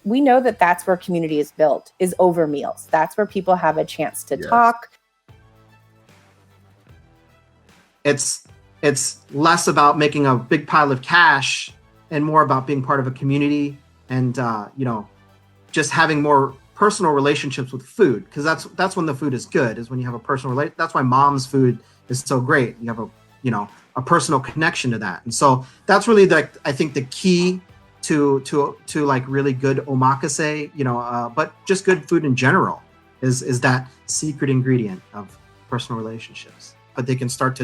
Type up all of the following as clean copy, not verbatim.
we know that that's where community is built, is over meals. That's where people have a chance to talk. It's less about making a big pile of cash and more about being part of a community and, just having more personal relationships with food. Because that's when the food is good, is when you have a personal relation. That's why mom's food is so great. You have a personal connection to that. And so that's really I think the key to like really good omakase, but just good food in general is that secret ingredient of personal relationships. But they can start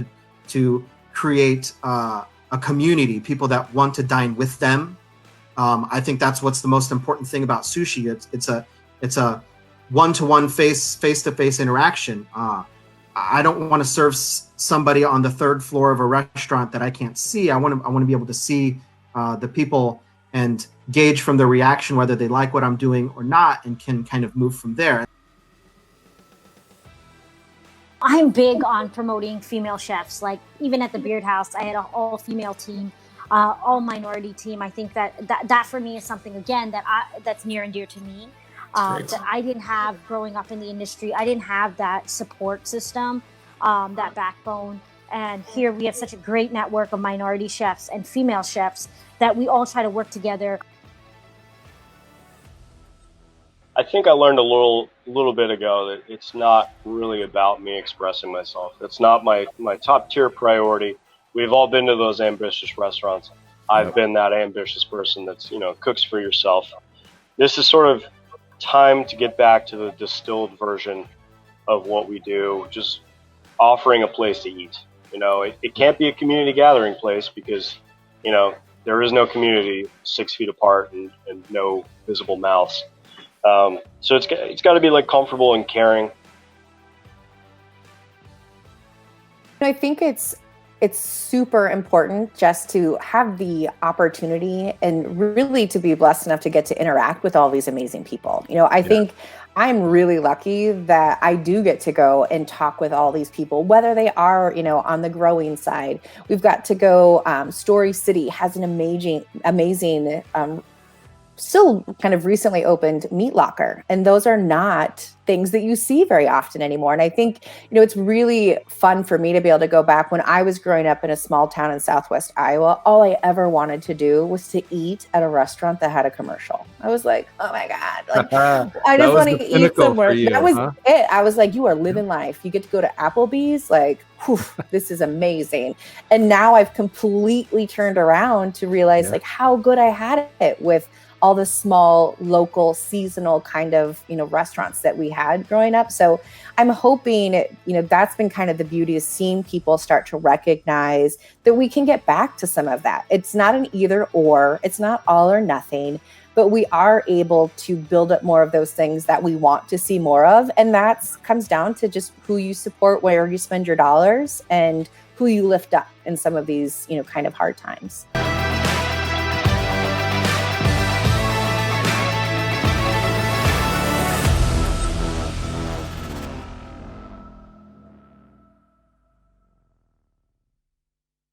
to create a community, people that want to dine with them. I think that's what's the most important thing about sushi. It's a one-to-one face-to-face interaction. I don't want to serve somebody on the third floor of a restaurant that I can't see. I want to be able to see the people and gauge from their reaction whether they like what I'm doing or not, and can kind of move from there. I'm big on promoting female chefs. Like even at the Beard House, I had an all-female team, all minority team. I think that for me is something, again, that's near and dear to me. That I didn't have growing up in the industry. I didn't have that support system, that backbone. And here we have such a great network of minority chefs and female chefs that we all try to work together. I think I learned a little bit ago that it's not really about me expressing myself. It's not my top tier priority. We've all been to those ambitious restaurants. I've been that ambitious person that's, cooks for yourself. This is sort of time to get back to the distilled version of what we do, just offering a place to eat. It can't be a community gathering place because, there is no community 6 feet apart and no visible mouths. So it's got to be like comfortable and caring. I think it's super important just to have the opportunity and really to be blessed enough to get to interact with all these amazing people. I think I'm really lucky that I do get to go and talk with all these people, whether they are, on the growing side. We've got to go, Story City has an amazing, still kind of recently opened meat locker. And those are not things that you see very often anymore. And I think, it's really fun for me to be able to go back. When I was growing up in a small town in Southwest Iowa, all I ever wanted to do was to eat at a restaurant that had a commercial. I was like, oh my God, I just want to eat somewhere. That was it. I was like, you are living life. You get to go to Applebee's, like, whew, this is amazing. And now I've completely turned around to realize like how good I had it with all the small, local, seasonal kind of, restaurants that we had growing up. So I'm hoping, that's been kind of the beauty, is seeing people start to recognize that we can get back to some of that. It's not an either or, it's not all or nothing, but we are able to build up more of those things that we want to see more of. And that comes down to just who you support, where you spend your dollars, and who you lift up in some of these, kind of hard times.